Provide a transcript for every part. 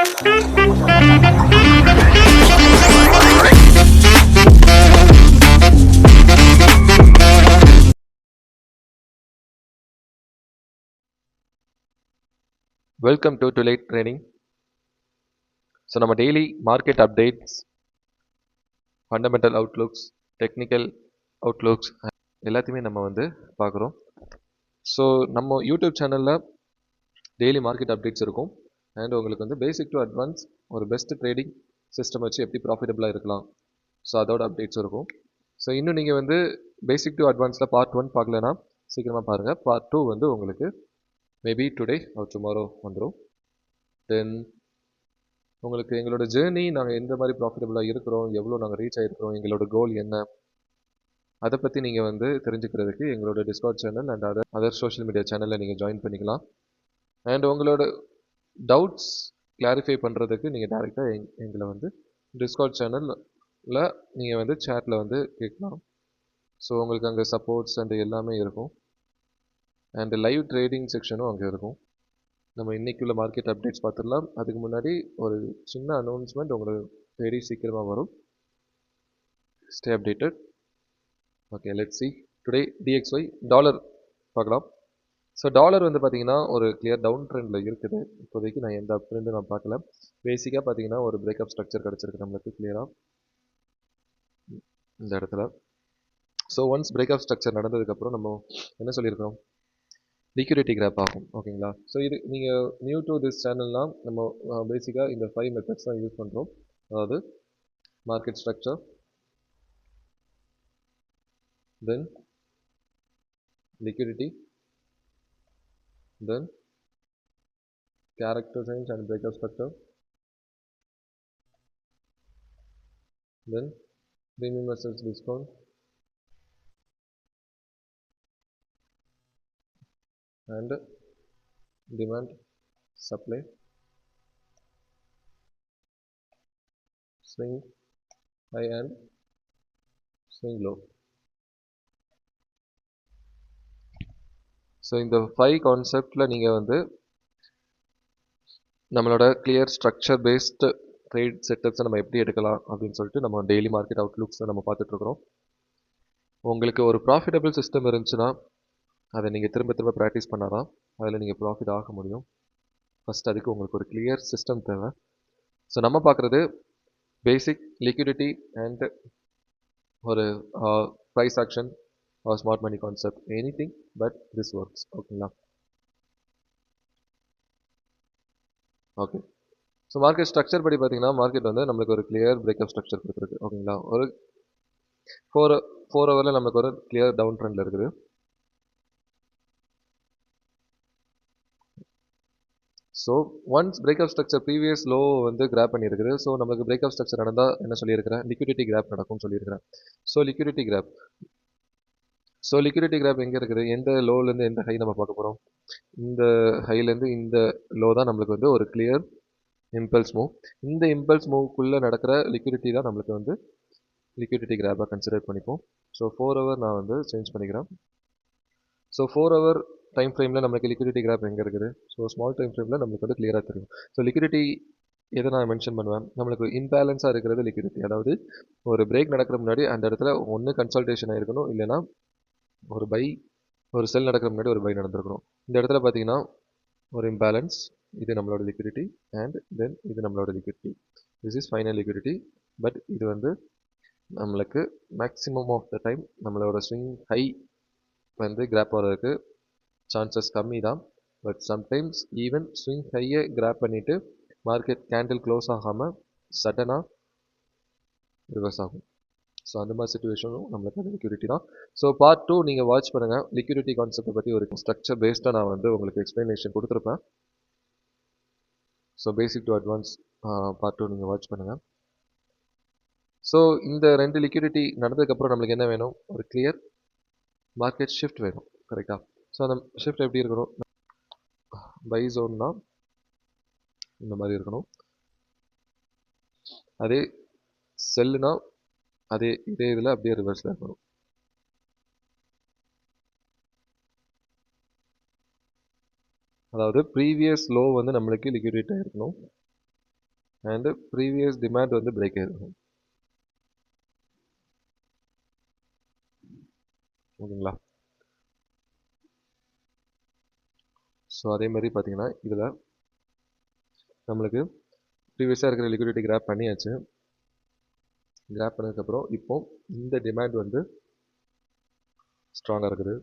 Welcome to Tolate Training. So நம்ம daily market updates, fundamental outlooks, technical outlooks எல்லாத்தையுமே நம்ம வந்து பார்க்குறோம். ஸோ நம்ம யூடியூப் சேனலில் டெய்லி மார்க்கெட் அப்டேட்ஸ் இருக்கும். அண்ட் உங்களுக்கு வந்து பேசிக் டு அட்வான்ஸ் ஒரு பெஸ்ட் ட்ரேடிங் சிஸ்டம் வச்சு எப்படி ப்ராஃபிட்டபுளாக இருக்கலாம், ஸோ அதோட அப்டேட்ஸ் இருக்கும். ஸோ இன்னும் நீங்கள் வந்து பேசிக் டு அட்வான்ஸில் பார்ட் 1 பார்க்கலன்னா சீக்கிரமாக பாருங்கள். பார்ட் 2 வந்து உங்களுக்கு மேபி டுடே ஆர் டுமாரோ வந்துடும். தென் உங்களுக்கு எங்களோட ஜேர்னி, நாங்கள் எந்த மாதிரி ப்ராஃபிட்டபுளாக இருக்கிறோம், எவ்வளோ நாங்கள் ரீச் ஆகிருக்கிறோம், எங்களோட கோல் என்ன, அதை பற்றி நீங்கள் வந்து தெரிஞ்சுக்கிறதுக்கு எங்களோட Discord channel and other social media சேனலில் நீங்கள் ஜாயின் பண்ணிக்கலாம். அண்ட் உங்களோட டவுட்ஸ் கிளாரிஃபை பண்ணுறதுக்கு நீங்கள் டேரெக்டாக எங்களை வந்து டிஸ்கார்ட் சேனலில் நீங்கள் வந்து சேட்டில் வந்து கேட்கலாம். ஸோ உங்களுக்கு அங்கே சப்போர்ட்ஸ் அண்ட் எல்லாமே இருக்கும். அண்ட் லைவ் ட்ரேடிங் செக்ஷனும் அங்கே இருக்கும். நம்ம இன்றைக்குள்ள மார்க்கெட் அப்டேட்ஸ் பார்த்துடலாம். அதுக்கு முன்னாடி ஒரு சின்ன அனௌன்ஸ்மெண்ட் உங்களுக்கு தேடி சீக்கிரமாக வரும். Stay updated. Okay, let's see today DXY dollar பார்க்கலாம். ஸோ டாலர் வந்து பார்த்தீங்கன்னா ஒரு கிளியர் டவுன் ட்ரெண்டில் இருக்குது. இப்போதைக்கு நான் எந்த அப் ட்ரெண்டும் நான் பார்க்கல. பேசிக்காக பார்த்தீங்கன்னா ஒரு பிரேக்கப் ஸ்ட்ரக்சர் கிடச்சிருக்கு நம்மளுக்கு கிளியராக இந்த இடத்துல. ஸோ ஒன்ஸ் பிரேக்கப் ஸ்ட்ரக்சர் நடந்ததுக்கப்புறம் நம்ம என்ன சொல்லியிருக்கோம், லிக்விடிட்டி கிராப் ஆகும். ஓகேங்களா? ஸோ இது நீங்கள் நியூ டு திஸ் சேனல்னால் நம்ம பேசிக்காக இந்த 5 மெத்தட்ஸ் தான் யூஸ் பண்ணுறோம். அதாவது market structure, then liquidity, then character change and breakup structure, then premium versus discount, and demand, supply, swing high and swing low. So இந்த 5 கான்செப்டில் நீங்கள் வந்து நம்மளோட கிளியர் ஸ்ட்ரக்சர் பேஸ்டு ட்ரேட் செட்டப்ஸை நம்ம எப்படி எடுக்கலாம் அப்படின்னு சொல்லிட்டு நம்ம டெய்லி மார்க்கெட் அவுட்லுக்ஸை நம்ம பார்த்துட்ருக்குறோம். உங்களுக்கு ஒரு ப்ராஃபிட்டபிள் சிஸ்டம் இருந்துச்சுன்னா அதை நீங்கள் திரும்ப திரும்ப ப்ராக்டிஸ் பண்ணாதான் அதில் நீங்கள் ப்ராஃபிட் ஆக முடியும். ஃபஸ்ட் அதுக்கு உங்களுக்கு ஒரு கிளியர் சிஸ்டம் தேவை. ஸோ நம்ம பார்க்குறது பேசிக் லிக்விடிட்டி அண்ட் ஒரு price action or smart money concept, anything but this works. ஓகேங்களா? ஓகே, ஸோ மார்க்கெட் ஸ்ட்ரக்சர் படி பார்த்தீங்கன்னா மார்க்கெட் வந்து நம்மளுக்கு ஒரு கிளியர் பிரேக்கப் ஸ்ட்ரக்சர் கொடுத்துருக்கு. ஓகேங்களா? ஒரு 4 ஹவரில் நம்மளுக்கு ஒரு கிளியர் டவுன் ட்ரெண்டில் இருக்குது. So once breakup structure previous low வந்து கிராப் பண்ணியிருக்குது. ஸோ நமக்கு பிரேக்கப் ஸ்ட்ரக்சர் நடந்தால் என்ன சொல்லியிருக்கிறேன், லிக்விடிட்டி கிராப் நடக்கும்னு சொல்லியிருக்கிறேன். ஸோ லிக்விடிட்டி கிராப் எங்கே இருக்குது, எந்த லோலேருந்து எந்த ஹை நம்ம பார்க்க போகிறோம், இந்த ஹைலேருந்து இந்த லோ தான் நம்மளுக்கு வந்து ஒரு கிளியர் இம்பல்ஸ் மூவ். இந்த இம்பல்ஸ் மூவ்க்குள்ளே நடக்கிற லிக்விடிட்டி தான் நம்மளுக்கு வந்து லிக்விடிட்டி கிராப்பாக கன்சிடர் பண்ணிப்போம். ஸோ 4 ஹவர் நான் வந்து சேஞ்ச் பண்ணிக்கிறேன். ஸோ 4 ஹவர் டைம் ஃப்ரேமில் நம்மளுக்கு லிக்விடிட்டி கிராப் எங்கே இருக்குது, ஸோ ஸ்மால் டைம் ஃப்ரேமில் நம்மளுக்கு வந்து கிளியராக தெரியும். ஸோ லிக்விடிட்டி எதை நான் மென்ஷன் பண்ணுவேன், நம்மளுக்கு இம்பேலன்ஸாக இருக்கிறது லிக்விடிட்டி. அதாவது ஒரு பிரேக் நடக்கிற முன்னாடி அந்த இடத்துல ஒன்று கன்சல்டேஷன் ஆகிருக்கணும், இல்லைனா ஒரு செல் நடக்கிற முன்னாடி ஒரு பை நடந்திருக்கணும். இந்த இடத்துல பார்த்தீங்கன்னா ஒரு இம்பேலன்ஸ், இது நம்மளோட லிக்விடிட்டி அண்ட் தென் இது நம்மளோட liquidity. This is final liquidity. But இது வந்து நம்மளுக்கு மேக்ஸிமம் ஆஃப் த டைம் நம்மளோட ஸ்விங் ஹை வந்து கிராப் ஆகிறதுக்கு சான்சஸ் கம்மி தான். பட் சம்டைம்ஸ் ஈவன் ஸ்விங் ஹையை கிராப் பண்ணிவிட்டு மார்க்கெட் கேண்டில் க்ளோஸ் ஆகாமல் சடனாக ரிவர்ஸ் ஆகும். ஸோ அந்த மாதிரி சுச்சுவேஷனும் நம்மளுக்கு அது லிக்விடிட்டி தான். ஸோ பார்ட் 2 நீங்கள் வாட்ச் பண்ணுங்கள். லிக்விடிட்டி கான்செப்டை பற்றி ஒரு ஸ்ட்ரக்சர் பேஸ்டாக நான் வந்து உங்களுக்கு எக்ஸ்ப்ளனேஷன் கொடுத்துருப்பேன். So basic to advance part 2 நீங்கள் வாட்ச் பண்ணுங்கள். ஸோ இந்த 2 லிக்விடிட்டி நடந்ததுக்கப்புறம் நம்மளுக்கு என்ன வேணும், ஒரு கிளியர் மார்க்கெட் ஷிஃப்ட் வேணும். கரெக்டாக? ஸோ அந்த ஷிஃப்ட் எப்படி இருக்கணும், பை ஜோன்னா இந்த மாதிரி இருக்கணும், அதே செல்லுனா இதே இதில் அப்படியே ரிவர்ஸில் இருக்கணும். அதாவது ப்ரீவியஸ் லோ வந்து நம்மளுக்கு லிக்விடேட் ஆகிருக்கணும். அண்ட் ப்ரீவியஸ் டிமாண்ட் வந்து பிரேக் ஆயிருக்கும். ஓகேங்களா? ஸோ அதே மாதிரி பார்த்தீங்கன்னா இதில் நம்மளுக்கு ப்ரீவியஸாக இருக்கிற லிக்விடிட்டி கிராப் பண்ணியாச்சு. கிராப் பண்ணதுக்கப்புறம் இப்போ இந்த டிமாண்ட் வந்து ஸ்ட்ராங்காக இருக்குது.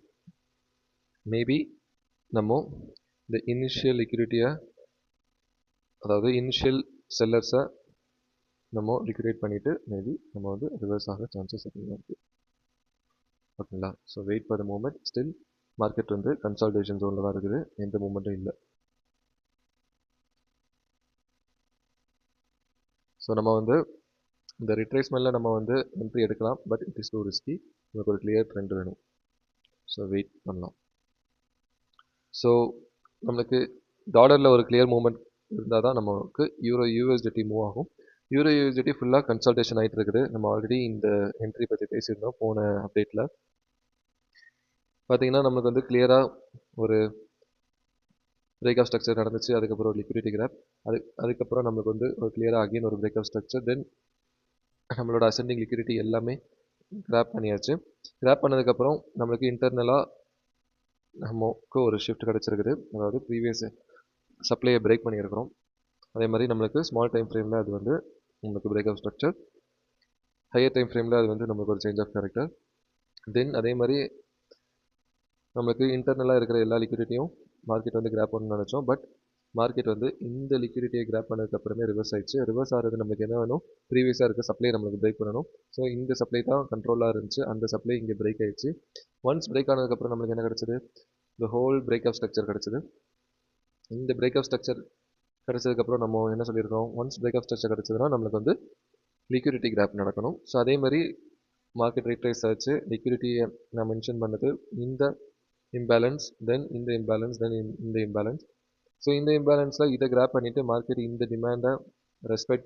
மேபி நம்ம இந்த இனிஷியல் லிக்விடிட்டியை, அதாவது இனிஷியல் செல்லர்ஸை நம்ம லிக்விடேட் பண்ணிவிட்டு மேபி நம்ம வந்து ரிவர்ஸ் ஆக சான்சஸ் அதிகமாக இருக்குது. ஓகேங்களா? So wait for the moment. Still market வந்து கன்சால்டேஷன் ஜோனில் தான் இருக்குது, எந்த மூமெண்ட்டும் இல்லை. ஸோ நம்ம வந்து இந்த ரிட்ரேஸ்மெண்ட்டில் நம்ம வந்து என்ட்ரி எடுக்கலாம், but it is too risky. நமக்கு ஒரு கிளியர் ட்ரெண்ட் வேணும். ஸோ வெயிட் பண்ணலாம். ஸோ நம்மளுக்கு டாலரில் ஒரு கிளியர் மூவ்மெண்ட் இருந்தால் தான் நமக்கு யூஎஸ்டிடி மூவ் ஆகும். யூஎஸ்டிடி ஃபுல்லாக கன்சல்டேஷன் ஆகிட்டு இருக்குது. நம்ம ஆல்ரெடி இந்த என்ட்ரி பற்றி பேசியிருந்தோம் போன அப்டேட்டில். பார்த்தீங்கன்னா நம்மளுக்கு வந்து கிளியராக ஒரு பிரேக் ஆஃப் ஸ்ட்ரக்சர் நடந்துச்சு. அதுக்கப்புறம் ஒரு லிக்விடிட்டி கிராப். அதுக்கப்புறம் நம்மளுக்கு வந்து ஒரு கிளியராக அகெயின் ஒரு பிரேக் ஆஃப் ஸ்ட்ரக்சர். தென் நம்மளோட அசெண்டிங் லிக்விடிட்டி எல்லாமே கிராப் பண்ணியாச்சு. கிராப் பண்ணதுக்கப்புறம் நம்மளுக்கு இன்டர்னலாக நமக்கு ஒரு ஷிஃப்ட் கிடச்சிருக்குது. அதாவது ப்ரீவியஸ் சப்ளையை பிரேக் பண்ணியிருக்கிறோம். அதே மாதிரி நம்மளுக்கு ஸ்மால் டைம் ஃப்ரேமில் அது வந்து நம்மளுக்கு break of structure. Higher time ஃப்ரேமில் அது வந்து நம்மளுக்கு ஒரு சேஞ்ச் ஆஃப் கேரக்டர். தென் அதே மாதிரி நம்மளுக்கு இன்டர்னலாக இருக்கிற எல்லா லிக்விடிட்டியும் மார்க்கெட் வந்து கிராப் பண்ணணும்னு நினச்சோம். பட் மார்க்கெட் வந்து இந்த லிக்விடிட்டியை கிராப் பண்ணதுக்கப்புறமே ரிவர்ஸ் ஆயிடுச்சு. ரிவர்ஸ் ஆகிறது நம்மளுக்கு என்ன வேணும்? ப்ரீவியஸாக இருக்க சப்ளை நம்மளுக்கு பிரேக் பண்ணணும். ஸோ இந்த சப்ளை தான் கண்ட்ரோலாக இருந்துச்சு. அந்த சப்ளை இங்கே பிரேக் ஆயிடுச்சு. ஒன்ஸ் பிரேக் ஆனதுக்கப்புறம் நம்மளுக்கு என்ன கிடச்சிது? இந்த ஹோல் பிரேக் ஆஃப் ஸ்ட்ரக்சர் கிடச்சிது. இந்த பிரேக் ஆஃப் ஸ்ட்ரக்சர் கிடச்சதுக்கப்புறம் நம்ம என்ன சொல்லியிருக்கோம்? ஒன்ஸ் பிரேக் ஆஃப் ஸ்ட்ரக்சர் கிடச்சதுன்னா நம்மளுக்கு வந்து லிக்விடிட்டி கிராப் நடக்கணும். ஸோ அதே மாதிரி மார்க்கெட் ரீட்ரேஸ் ஆச்சு. லிக்விடிட்டியை நான் மென்ஷன் பண்ணது இந்த இம்பேலன்ஸ், தென் இந்த இம்பேலன்ஸ், தென் இந்த இம்பேலன்ஸ். ஸோ இந்த இம்பேலன்ஸில் இதை கிராப் பண்ணிவிட்டு மார்க்கெட் இந்த டிமாண்டை ரெஸ்பெக்ட்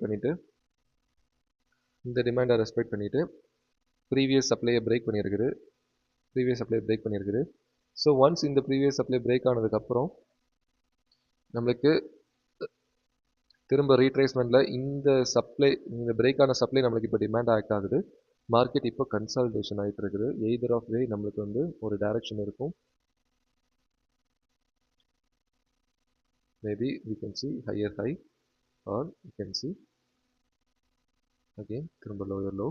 பண்ணிவிட்டு ப்ரீவியஸ் சப்ளையை பிரேக் பண்ணியிருக்குது. ஸோ ஒன்ஸ் இந்த ப்ரீவியஸ் சப்ளை பிரேக் ஆனதுக்கப்புறம் நம்மளுக்கு திரும்ப ரீட்ரேஸ்மெண்ட்டில் இந்த பிரேக் ஆன சப்ளை நம்மளுக்கு இப்போ டிமாண்ட் ஆக்ட் ஆகுது. மார்க்கெட் இப்போ கன்சால்டேஷன் ஆகிட்டு இருக்குது. எய்தர் ஆஃப் வே நம்மளுக்கு வந்து ஒரு டைரக்ஷன் இருக்கும். Maybe we can see higher high or we can see again திரும்ப lower low.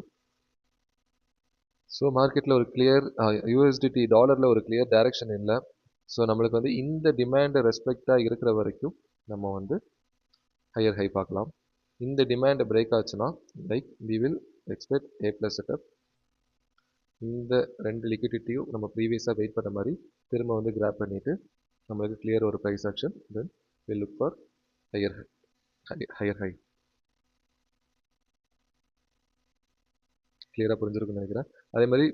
ஸோ மார்க்கெட்டில் ஒரு கிளியர் யூஎஸ்டிடி டாலரில் ஒரு கிளியர் டைரக்ஷன் இல்லை. ஸோ நம்மளுக்கு வந்து இந்த டிமாண்டை ரெஸ்பெக்டாக இருக்கிற வரைக்கும் நம்ம வந்து ஹையர் ஹை பார்க்கலாம். இந்த டிமாண்டை பிரேக் ஆச்சுன்னா like we will expect A+ setup. இந்த ரெண்டு லிக்விடிட்டியும் நம்ம ப்ரீவியஸாக வெயிட் பண்ண மாதிரி திரும்ப வந்து கிராப் பண்ணிவிட்டு நம்மளுக்கு கிளியர் ஒரு price action. Then will look for higher high. கிளியராக புரிஞ்சிருக்குன்னு நினைக்கிறேன். அதே மாதிரி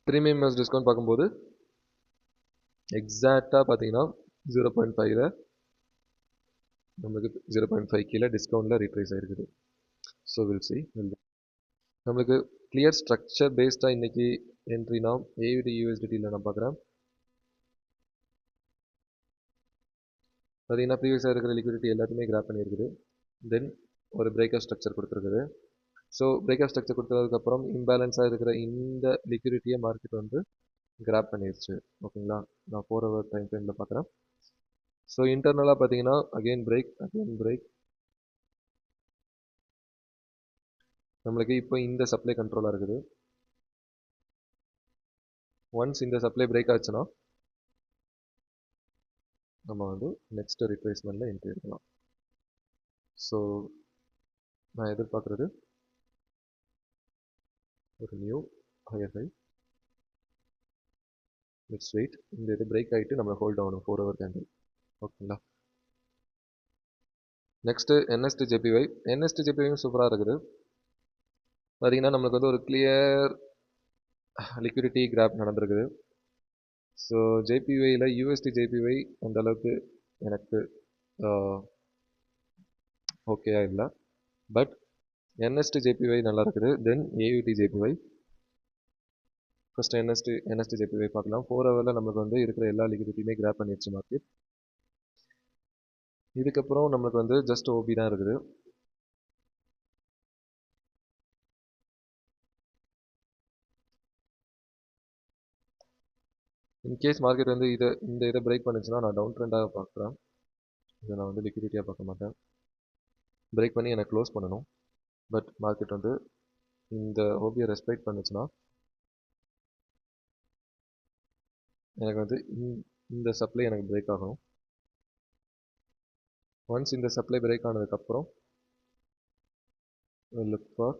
ப்ரீமியம் மேக்ஸ் டிஸ்கவுண்ட் பார்க்கும்போது எக்ஸாக்டாக பார்த்தீங்கன்னா 0.5ல் நம்மளுக்கு 0.5 கீழே டிஸ்கவுண்ட்டில் ரீட்ரேஸ் ஆகிருக்குது. So will see. நம்மளுக்கு கிளியர் ஸ்ட்ரக்சர் பேஸ்டாக இன்றைக்கி என்ட்ரினா AUD USDTயில் நான் பார்க்குறேன். பார்த்தீங்கன்னா ப்ரீவியஸாக இருக்கிற லிக்விடிட்டி எல்லாத்தையுமே கிராப் பண்ணியிருக்குது. தென் ஒரு பிரேக் ஆஃப் ஸ்ட்ரக்சர் கொடுத்துருக்குது. ஸோ பிரேக் ஆஃப் ஸ்ட்ரக்சர் கொடுத்ததுக்கப்புறம் இம்பேலன்ஸாக இருக்கிற இந்த லிக்விடிட்டியை மார்க்கெட் வந்து கிராப் பண்ணிடுச்சு. ஓகேங்களா? நான் 4 hour டைம் ஃப்ரேமில் பார்க்குறேன். ஸோ இன்டர்னலாக பார்த்தீங்கன்னா அகெயின் பிரேக். நம்மளுக்கு இப்போ இந்த சப்ளை கண்ட்ரோலாக இருக்குது. ஒன்ஸ் இந்த சப்ளை பிரேக் ஆச்சுன்னா நம்ம வந்து நெக்ஸ்ட் ரிட்ரேஸ்மெண்ட்டில் என்ட்ரி எடுக்கலாம். ஸோ நான் எதிர்பார்க்குறது ஒரு new higher high. Next wait. இந்த இது பிரேக் ஆகிட்டு நம்மளை ஹோல்ட் ஆகணும் 4 hour கேண்டில். ஓகேங்களா? Next NST JPY. NST JPYயும் சூப்பராக இருக்குது. பார்த்தீங்கன்னா நம்மளுக்கு வந்து ஒரு கிளியர் லிக்விடிட்டி கிராப் நடந்திருக்குது. ஸோ JPYயில் USD JPY அந்த அளவுக்கு எனக்கு ஓகேயா இல்லை. பட் NST JPY நல்லா இருக்குது. தென் AUD JPY. First NST JPY பார்க்கலாம். 4 hourல நமக்கு வந்து இருக்கிற எல்லா லிக்விடிட்டியுமே கிராப் பண்ணிடுச்சு மார்க்கெட். இதுக்கப்புறம் நம்மளுக்கு வந்து ஜஸ்ட் ஓபி தான் இருக்குது. இன்கேஸ் மார்க்கெட் வந்து இந்த இதை பிரேக் பண்ணுச்சுன்னா நான் டவுன் ட்ரெண்டாக பார்க்குறேன். இதை நான் வந்து லிக்விடிட்டியாக பார்க்க மாட்டேன். பிரேக் பண்ணி எனக்கு க்ளோஸ் பண்ணணும். பட் மார்க்கெட் வந்து இந்த ஓபியை ரெஸ்பெக்ட் பண்ணுச்சுன்னா எனக்கு வந்து இந்த சப்ளை எனக்கு பிரேக் ஆகணும். ஒன்ஸ் இந்த சப்ளை பிரேக் ஆனதுக்கப்புறம் லுக் ஃபார்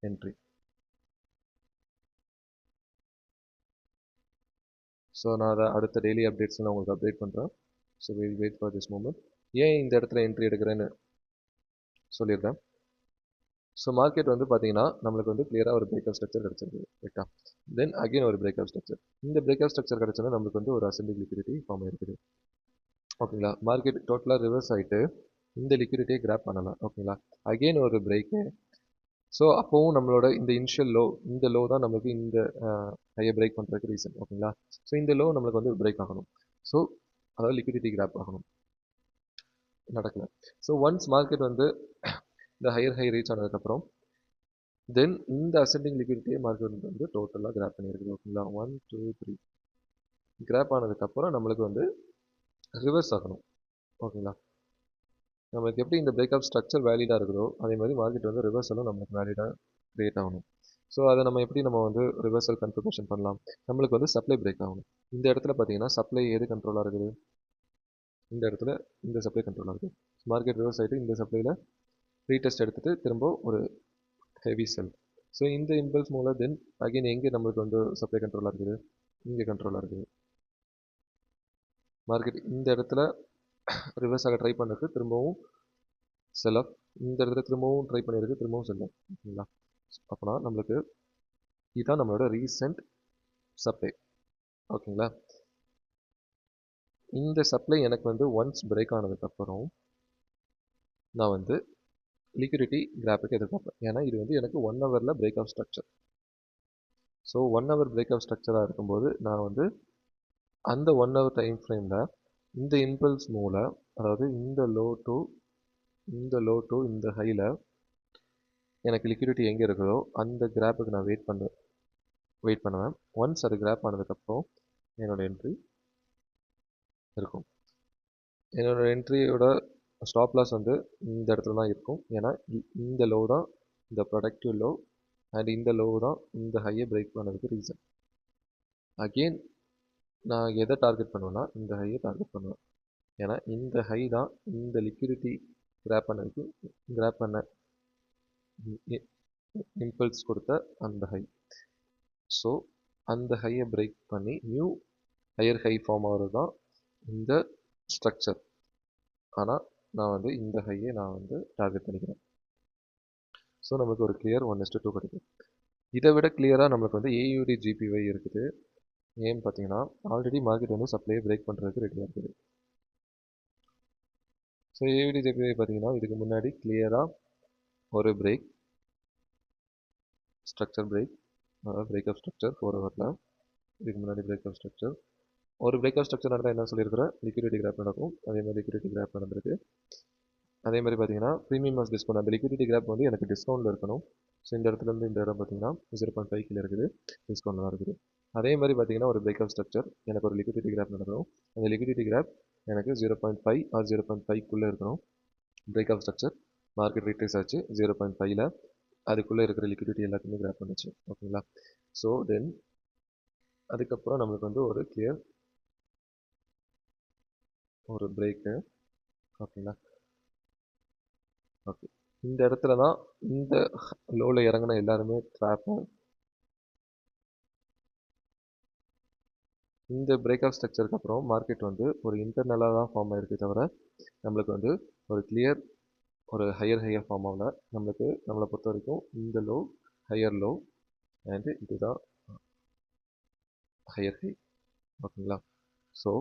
என்ட்ரி. ஸோ நான் அதை அடுத்த டெய்லி அப்டேட்ஸில் நான் உங்களுக்கு அப்டேட் பண்ணுறேன். So will wait for this moment. ஏன் இந்த இடத்துல என்ட்ரி எடுக்கிறேன்னு சொல்லியிருக்கேன். ஸோ மார்க்கெட் வந்து பார்த்தீங்கன்னா நம்மளுக்கு வந்து கிளியராக ஒரு பிரேக்அப் ஸ்ட்ரக்சர் கிடச்சிருக்கு, ரைட்டா. தென் அகைன் ஒரு பிரேக்அப் ஸ்ட்ரக்சர். இந்த பிரேக்அப் ஸ்ட்ரக்சர் கிடச்சோன்னா நம்மளுக்கு வந்து ஒரு அசெண்டிங் லிக்விடிட்டி ஃபார்ம் ஆயிருக்குது, ஓகேங்களா. மார்க்கெட் டோட்டலாக ரிவர்ஸ் ஆகிட்டு இந்த லிக்விடிட்டியை கிராப் பண்ணலாம், ஓகேங்களா. அகெயின் ஒரு பிரேக்கு. ஸோ அப்போவும் நம்மளோட இந்த இனிஷியல் லோ, இந்த லோ தான் நம்மளுக்கு இந்த ஹையை பிரேக் பண்ணுறதுக்கு ரீசன், ஓகேங்களா. ஸோ இந்த லோ நம்மளுக்கு வந்து பிரேக் ஆகணும். ஸோ அதாவது லிக்விடிட்டி கிராப் ஆகணும், நடக்கல. ஸோ ஒன்ஸ் மார்க்கெட் வந்து இந்த ஹையர் ஹை ரீச் ஆனதுக்கப்புறம் தென் இந்த அசெண்டிங் லிக்விடிட்டியை மார்க்கெட் வந்து டோட்டலாக கிராப் பண்ணியிருக்குது, ஓகேங்களா. 1 2 3 கிராப் ஆனதுக்கப்புறம் நம்மளுக்கு வந்து ரிவர்ஸ் ஆகணும், ஓகேங்களா. நம்மளுக்கு எப்படி இந்த பிரேக்அப் ஸ்ட்ரக்சர் வேலிடாக இருக்குதோ அதே மாதிரி மார்க்கெட் வந்து ரிவர்சலும் நம்மளுக்கு வேலிடாக க்ரியேட் ஆகணும். ஸோ அதை நம்ம எப்படி நம்ம வந்து ரிவர்சல் கன்ஃபிகரேஷன் பண்ணலாம். நம்மளுக்கு வந்து சப்ளை பிரேக் ஆகணும். இந்த இடத்துல பார்த்தீங்கன்னா சப்ளை எது கண்ட்ரோலாக இருக்குது, இந்த இடத்துல இந்த சப்ளை கண்ட்ரோலாக இருக்குது. மார்க்கெட் ரிவர்ஸ் ஆகிட்டு இந்த சப்ளையில் ரீடெஸ்ட் எடுத்துகிட்டு திரும்ப ஒரு ஹெவி செல். ஸோ இந்த இம்பல்ஸ் மூலம் தென் அகைன் எங்கே நம்மளுக்கு வந்து சப்ளை கண்ட்ரோலாக இருக்குது, இங்கே கண்ட்ரோலாக இருக்குது. மார்க்கெட் இந்த இடத்துல ரிவர்ஸ் ஆக ட்ரை பண்ணுறது, திரும்பவும் செல் ஆஃப். இந்த இடத்துல திரும்பவும் ட்ரை பண்ணியிருக்கு, திரும்பவும் செல் ஆஃப், ஓகேங்களா. அப்போனா நம்மளுக்கு இதுதான் நம்மளோட ரீசெண்ட் சப்ளை, ஓகேங்களா. இந்த சப்ளை எனக்கு வந்து ஒன்ஸ் பிரேக் ஆனதுக்கப்புறம் நான் வந்து லிக்விடிட்டி கிராஃபுக்கு எதிர்பார்ப்பேன். ஏன்னா இது வந்து எனக்கு 1 ஹவரில் break of structure. So 1 hour break of ஸ்ட்ரக்சராக இருக்கும்போது நான் வந்து அந்த 1 ஹவர் டைம் ஃப்ரேமில் இந்த இம்பல்ஸ் மூலம், அதாவது இந்த லோ டு இந்த ஹையில் எனக்கு லிக்விடிட்டி எங்கே இருக்குதோ அந்த கிராஃபுக்கு நான் வெயிட் பண்ணுவேன். ஒன்ஸ் அது கிராப் ஆனதுக்கப்புறம் என்னோடய என்ட்ரி இருக்கும். என்னோடய என்ட்ரியோட ஸ்டாப் லாஸ் வந்து இந்த இடத்துல தான் இருக்கும். ஏன்னா இந்த லோ தான் இந்த ப்ரொடக்டிவ் லோ அண்ட் இந்த லோ தான் இந்த ஹையை பிரேக் பண்ணதுக்கு ரீசன். அகெயின் நான் எதை டார்கெட் பண்ணுவேன்னா இந்த ஹையை டார்கெட் பண்ணுவேன். ஏன்னா இந்த ஹை தான் இந்த லிக்விடிட்டி கிராப் பண்ண இம்பல்ஸ் கொடுத்த அந்த ஹை. ஸோ அந்த ஹையை பிரேக் பண்ணி நியூ ஹையர் ஹை ஃபார்ம் ஆகிறது தான் இந்த ஸ்ட்ரக்சர். ஆனால் நான் வந்து இந்த ஹையை நான் வந்து டார்கெட் பண்ணிக்கிறேன். ஸோ நமக்கு ஒரு கிளியர் 1:2 கிடைக்கும். இதை விட கிளியராக நம்மளுக்கு வந்து ஏயூடி ஜிபிஒய் இருக்குது. ஏன்னு பார்த்தீங்கன்னா ஆல்ரெடி மார்க்கெட் வந்து சப்ளையை பிரேக் பண்ணுறதுக்கு ரெடியாக இருக்குது. ஸோ ஏயூடி ஜிபிஒய் பார்த்தீங்கன்னா இதுக்கு முன்னாடி கிளியராக ஒரு பிரேக் ஸ்ட்ரக்சர் பிரேக், அதாவது பிரேக்அப் ஸ்ட்ரக்சர் 4 ஹவரில் இதுக்கு முன்னாடி பிரேக்அப் ஸ்ட்ரக்சர். ஒரு பிரேக்அப் ஸ்ட்ரக்சர் நடந்தால் என்ன சொல்லியிருக்கிறேன், லிக்விடிட்டி கிராப் நடக்கும். அதே மாதிரி லிக்விடிட்டி கிராப் நடந்திருக்கு. அதே மாதிரி பார்த்தீங்கன்னா ப்ரீமியம் மாஸ் டிஸ்கவுண்ட், அந்த லிக்விடிட்டி கிராப் வந்து எனக்கு டிஸ்கவுண்ட்டில் இருக்கணும். ஸோ இந்த இடத்துலேருந்து இந்த இடம் பார்த்தீங்கன்னா 0.5 கீழே இருக்குது, டிஸ்கவுண்ட்டில் தான் இருக்குது. அதே மாதிரி பார்த்தீங்கன்னா ஒரு பிரேக்அப் ஸ்ட்ரக்சர் எனக்கு ஒரு லிக்விடிட்டி கிராப் நடக்கணும். அந்த லிக்விடிட்டி கிராப் எனக்கு 0.5 ஆர் 0.5க்குள்ளே இருக்கணும். பிரேக்அப் ஸ்ட்ரக்சர் மார்க்கெட் ரீட்ரேஸ் ஆச்சு 0.5ல், அதுக்குள்ளே இருக்கிற லிக்விடிட்டி எல்லாத்தையுமே கிராப் பண்ணுச்சு, ஓகேங்களா. ஸோ தென் அதுக்கப்புறம் நம்மளுக்கு வந்து ஒரு கிளியர் ஒரு பிரேக்கு, ஓகேங்களா. ஓகே, இந்த இடத்துல தான் இந்த லோவில் இறங்கின எல்லாருமே ட்ராப்பு. இந்த பிரேக் ஆஃப் ஸ்ட்ரக்சருக்கு அப்புறம் மார்க்கெட் வந்து ஒரு இன்டர்னலாக தான் ஃபார்ம் ஆகிருக்கே தவிர நம்மளுக்கு வந்து ஒரு கிளியர் ஒரு ஹையர் ஃபார்ம் ஆகல. நம்மளை பொறுத்த வரைக்கும் இந்த லோ ஹையர் லோ அண்டு இதுதான் ஹையர் ஹை, ஓகேங்களா. ஸோ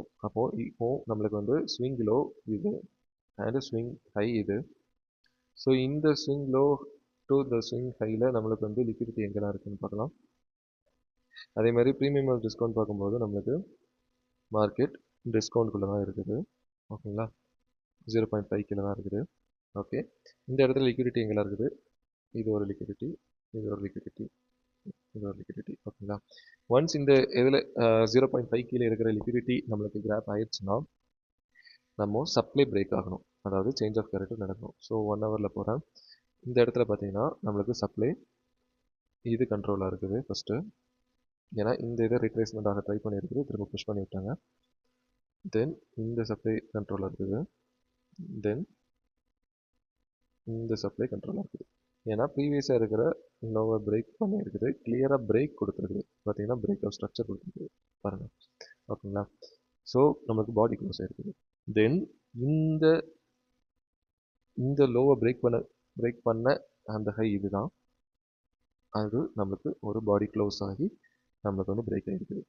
இப்போது நம்மளுக்கு வந்து ஸ்விங் லோ இது அண்டு ஸ்விங் ஹை இது. ஸோ இந்த ஸ்விங் லோ டு இந்த ஸ்விங் ஹையில் நம்மளுக்கு வந்து லிக்விடிட்டி எங்கெல்லாம் இருக்குதுன்னு பார்க்கலாம். அதே மாதிரி ப்ரீமியம் டிஸ்கவுண்ட் பார்க்கும்போது நம்மளுக்கு மார்க்கெட் டிஸ்கவுண்ட்குள்ளே தான் இருக்குது, ஓகேங்களா. 0.5 கீழே தான் இருக்குது. ஓகே, இந்த இடத்துல லிக்விடிட்டி எங்கெல்லாம் இருக்குது? இது ஒரு லிக்விடிட்டி, இது ஒரு லிக்விடிட்டி, இது ஒரு லிக்விடிட்டி. ஓகேங்களா? ஒன்ஸ் இந்த இதில் 0.5 கீழே இருக்கிற லிக்விடிட்டி நம்மளுக்கு கிராப் ஆயிடுச்சுன்னா நம்ம சப்ளை பிரேக் ஆகணும், அதாவது சேஞ்ச் ஆஃப் கேரக்டர் நடக்கணும். ஸோ 1 ஹவரில் போகிறேன். இந்த இடத்துல பார்த்தீங்கன்னா நம்மளுக்கு சப்ளை இது கண்ட்ரோலாக இருக்குது ஃபஸ்ட்டு. ஏன்னா இந்த இதை ரீட்ரேஸ்மெண்ட் ஆக ட்ரை பண்ணியிருக்குது, திரும்ப புஷ் பண்ணி விட்டாங்க. தென் இந்த சப்ளை கண்ட்ரோலாக இருக்குது, தென் இந்த சப்ளை கண்ட்ரோலாக இருக்குது. ஏன்னா ப்ரீவியஸாக இருக்கிற லோவை பிரேக் பண்ணி இருக்குது, கிளியராக பிரேக் கொடுத்துருக்குது. பார்த்தீங்கன்னா பிரேக் ஆஃப் ஸ்ட்ரக்சர் கொடுத்துருக்குது பாருங்கள். ஓகேங்களா? ஸோ நம்மளுக்கு பாடி க்ளோஸ் ஆகிருக்குது. தென் இந்த இந்த லோவை பிரேக் பண்ண அந்த ஹை இதுதான், அது நம்மளுக்கு ஒரு பாடி க்ளோஸ் ஆகி நம்மளுக்கு வந்து பிரேக் ஆகிருக்குது.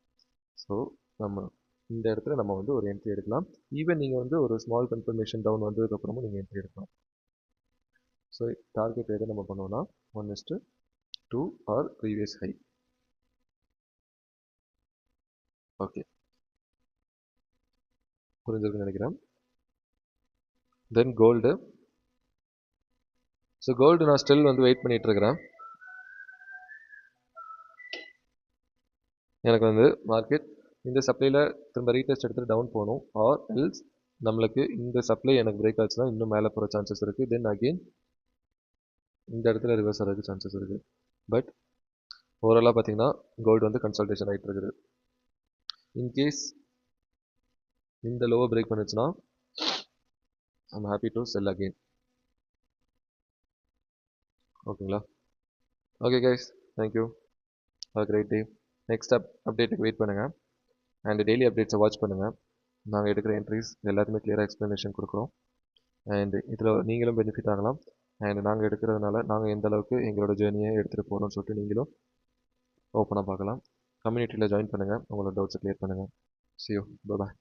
ஸோ நம்ம இந்த இடத்துல நம்ம வந்து ஒரு என்ட்ரி எடுக்கலாம். ஈவன் நீங்கள் வந்து ஒரு ஸ்மால் கன்ஃபர்மேஷன் டவுன் வந்ததுக்கப்புறமும் நீங்கள் என்ட்ரி எடுக்கலாம். ஸோ டார்கெட் எதை நம்ம பண்ணோம்னா 1:2 ஆர் ப்ரீவியஸ் ஹை. ஓகே, புரிஞ்சிருக்குன்னு நினைக்கிறேன். தென் கோல்டு. ஸோ கோல்டு நான் ஸ்டில் வந்து வெயிட் பண்ணிட்டு இருக்கிறேன். எனக்கு வந்து மார்க்கெட் இந்த சப்ளையில் திரும்ப ரீடெஸ்ட் எடுத்துகிட்டு டவுன் போகணும், ஆர் எல்ஸ் நம்மளுக்கு இந்த சப்ளை எனக்கு பிரேக் ஆச்சுன்னா இன்னும் மேலே போகிற சான்சஸ் இருக்குது. தென் அகெயின் இந்த இடத்துல ரிவர்ஸ் ஆகிறதுக்கு சான்சஸ் இருக்குது. பட் ஓவராலாக பார்த்தீங்கன்னா கோல்டு வந்து கன்சல்டேஷன் ஆகிட்டு இருக்குது. இன்கேஸ் இந்த லோவை பிரேக் பண்ணுச்சுன்னா I'm happy to sell again. ஓகேங்களா? Okay guys, thank you, have a great day. Next அப்டேட்டுக்கு வெயிட் பண்ணுங்கள், அண்ட் டெய்லி அப்டேட்ஸை வாட்ச் பண்ணுங்கள். நாங்கள் எடுக்கிற என்ட்ரிஸ் எல்லாத்துமே கிளியராக எக்ஸ்ப்ளனேஷன் கொடுக்குறோம். அண்ட் இதில் நீங்களும் பெனிஃபிட் ஆகலாம். அண்ட் நாங்கள் எடுக்கிறதுனால நாங்கள் எந்த அளவுக்கு எங்களோட ஜேர்னியை எடுத்துகிட்டு போகிறோம்னு சொல்லிட்டு நீங்களும் ஓப்பனாக பார்க்கலாம். கம்யூனிட்டியில் ஜாயின் பண்ணுங்கள், உங்களோட டவுட்ஸை கிளியர் பண்ணுங்கள். See you. Bye-bye.